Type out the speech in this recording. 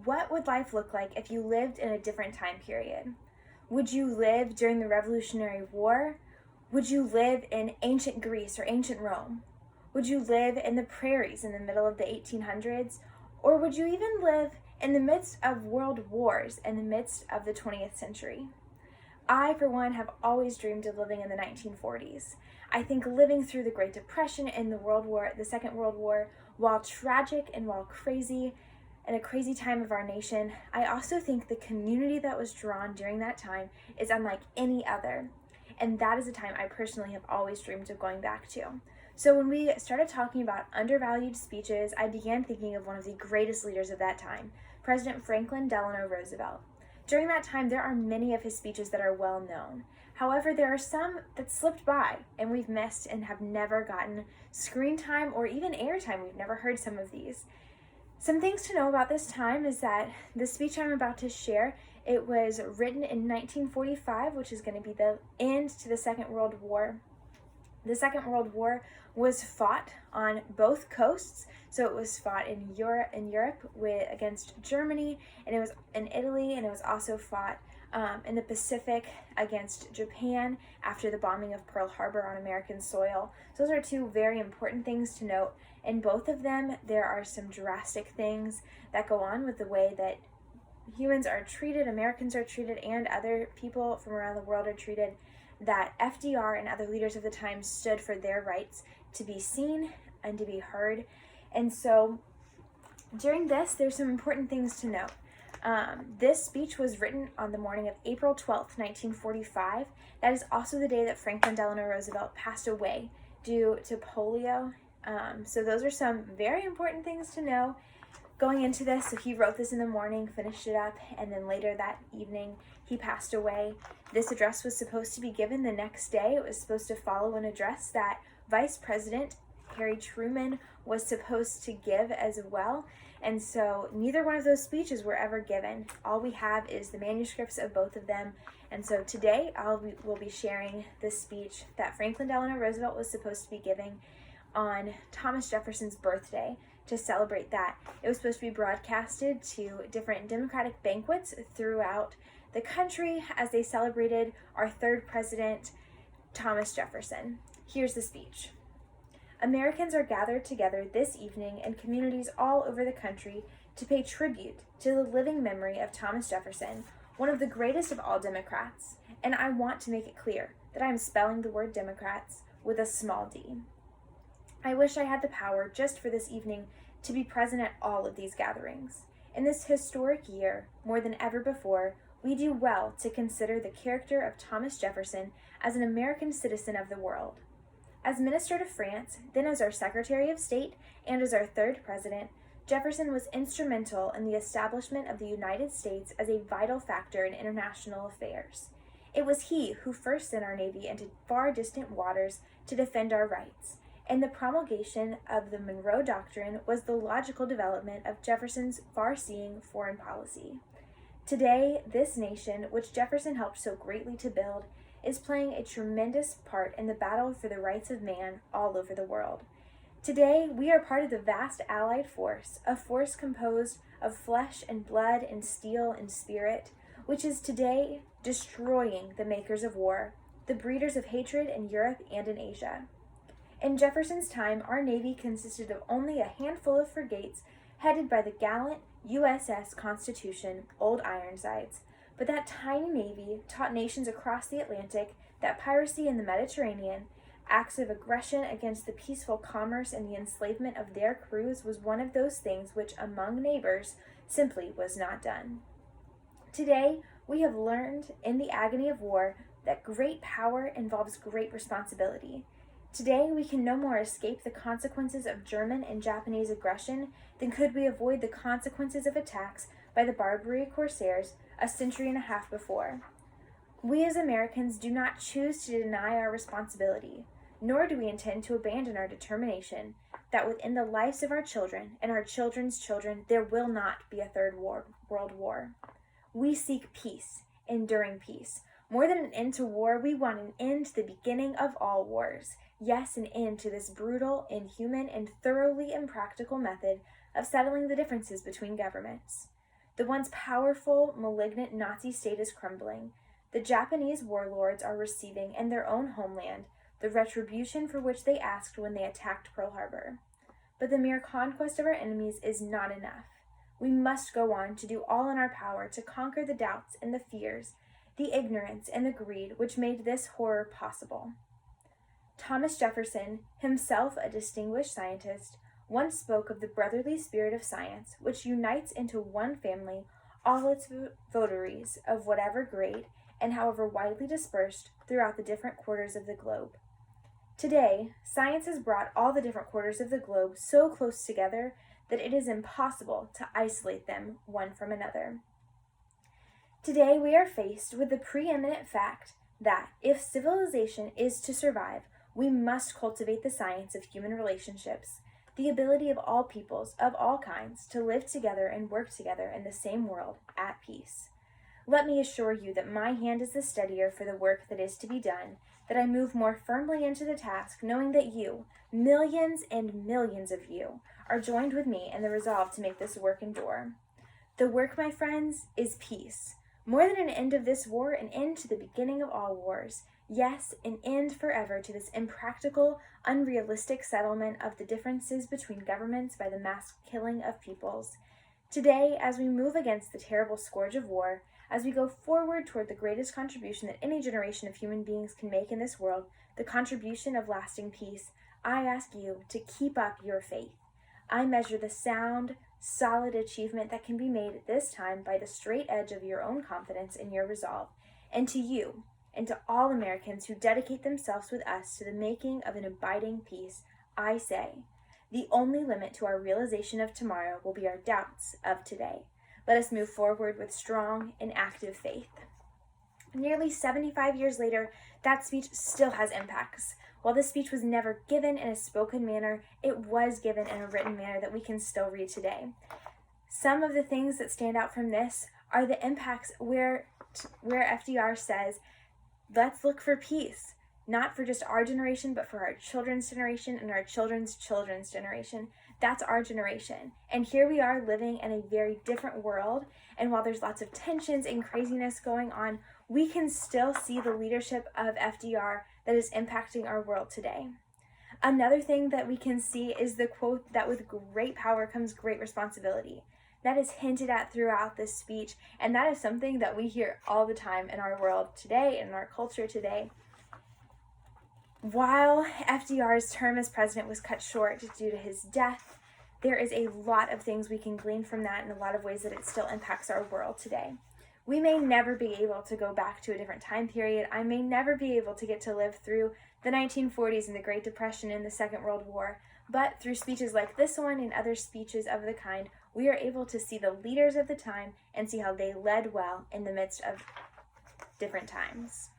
What would life look like if you lived in a different time period? Would you live during the Revolutionary War? Would you live in ancient Greece or ancient Rome? Would you live in the prairies in the middle of the 1800s? Or would you even live in the midst of world wars in the midst of the 20th century? I, for one, have always dreamed of living in the 1940s. I think living through the Great Depression and the Second World War, while tragic and while crazy, and a crazy time of our nation, I also think the community that was drawn during that time is unlike any other. And that is a time I personally have always dreamed of going back to. So when we started talking about undervalued speeches, I began thinking of one of the greatest leaders of that time, President Franklin Delano Roosevelt. During that time, there are many of his speeches that are well known. However, there are some that slipped by and we've missed and have never gotten screen time or even airtime. We've never heard some of these. Some things to know about this time is that the speech I'm about to share, it was written in 1945, which is going to be the end to the Second World War. The Second World War was fought on both coasts, so it was fought in Europe against Germany, and it was in Italy, and it was also fought in the Pacific against Japan after the bombing of Pearl Harbor on American soil. So those are two very important things to note. In both of them, there are some drastic things that go on with the way that humans are treated, Americans are treated, and other people from around the world are treated, that FDR and other leaders of the time stood for their rights to be seen and to be heard. And so during this, there's some important things to note. This speech was written on the morning of April 12th, 1945. That is also the day that Franklin Delano Roosevelt passed away due to polio. So those are some very important things to know going into this. So he wrote this in the morning, finished it up, and then later that evening he passed away. This address was supposed to be given the next day. It was supposed to follow an address that Vice President Harry Truman was supposed to give as well. And so neither one of those speeches were ever given. All we have is the manuscripts of both of them. And so today we'll be sharing this speech that Franklin Delano Roosevelt was supposed to be giving on Thomas Jefferson's birthday to celebrate that. It was supposed to be broadcasted to different Democratic banquets throughout the country as they celebrated our third president, Thomas Jefferson. Here's the speech. Americans are gathered together this evening in communities all over the country to pay tribute to the living memory of Thomas Jefferson, one of the greatest of all Democrats. And I want to make it clear that I am spelling the word Democrats with a small d. I wish I had the power just for this evening to be present at all of these gatherings. In this historic year, more than ever before, we do well to consider the character of Thomas Jefferson as an American citizen of the world. As Minister to France, then as our Secretary of State, and as our third president, Jefferson was instrumental in the establishment of the United States as a vital factor in international affairs. It was he who first sent our Navy into far distant waters to defend our rights, and the promulgation of the Monroe Doctrine was the logical development of Jefferson's far-seeing foreign policy. Today, this nation, which Jefferson helped so greatly to build, is playing a tremendous part in the battle for the rights of man all over the world. Today, we are part of the vast Allied force, a force composed of flesh and blood and steel and spirit, which is today destroying the makers of war, the breeders of hatred in Europe and in Asia. In Jefferson's time, our Navy consisted of only a handful of frigates headed by the gallant USS Constitution, Old Ironsides. But that tiny Navy taught nations across the Atlantic that piracy in the Mediterranean, acts of aggression against the peaceful commerce and the enslavement of their crews was one of those things which among neighbors simply was not done. Today, we have learned in the agony of war that great power involves great responsibility. Today, we can no more escape the consequences of German and Japanese aggression than could we avoid the consequences of attacks by the Barbary corsairs a century and a half before. We as Americans do not choose to deny our responsibility, nor do we intend to abandon our determination that within the lives of our children and our children's children there will not be a third world war. We seek peace, enduring peace. More than an end to war, we want an end to the beginning of all wars. Yes, an end to this brutal, inhuman, and thoroughly impractical method of settling the differences between governments. The once powerful, malignant Nazi state is crumbling. The Japanese warlords are receiving in their own homeland the retribution for which they asked when they attacked Pearl Harbor. But the mere conquest of our enemies is not enough. We must go on to do all in our power to conquer the doubts and the fears, the ignorance and the greed which made this horror possible. Thomas Jefferson, himself a distinguished scientist, once spoke of the brotherly spirit of science, which unites into one family all its votaries of whatever grade and however widely dispersed throughout the different quarters of the globe. Today, science has brought all the different quarters of the globe so close together that it is impossible to isolate them one from another. Today, we are faced with the preeminent fact that if civilization is to survive, we must cultivate the science of human relationships, the ability of all peoples, of all kinds, to live together and work together in the same world at peace. Let me assure you that my hand is the steadier for the work that is to be done, that I move more firmly into the task, knowing that you, millions and millions of you, are joined with me in the resolve to make this work endure. The work, my friends, is peace. More than an end of this war, an end to the beginning of all wars. Yes, an end forever to this impractical, unrealistic settlement of the differences between governments by the mass killing of peoples. Today, as we move against the terrible scourge of war, as we go forward toward the greatest contribution that any generation of human beings can make in this world, the contribution of lasting peace, I ask you to keep up your faith. I measure the sound, solid achievement that can be made at this time by the straight edge of your own confidence and your resolve. And to you, and to all Americans who dedicate themselves with us to the making of an abiding peace, I say, the only limit to our realization of tomorrow will be our doubts of today. Let us move forward with strong and active faith. Nearly 75 years later, that speech still has impacts. While this speech was never given in a spoken manner, it was given in a written manner that we can still read today. Some of the things that stand out from this are the impacts where FDR says, let's look for peace, not for just our generation, but for our children's generation and our children's children's generation. That's our generation. And here we are living in a very different world. And while there's lots of tensions and craziness going on, we can still see the leadership of FDR that is impacting our world today. Another thing that we can see is the quote that with great power comes great responsibility. That is hinted at throughout this speech, and that is something that we hear all the time in our world today, in our culture today. While FDR's term as president was cut short due to his death, there is a lot of things we can glean from that in a lot of ways that it still impacts our world today. We may never be able to go back to a different time period. I may never be able to get to live through the 1940s and the Great Depression and the Second World War, but through speeches like this one and other speeches of the kind, we are able to see the leaders of the time and see how they led well in the midst of different times.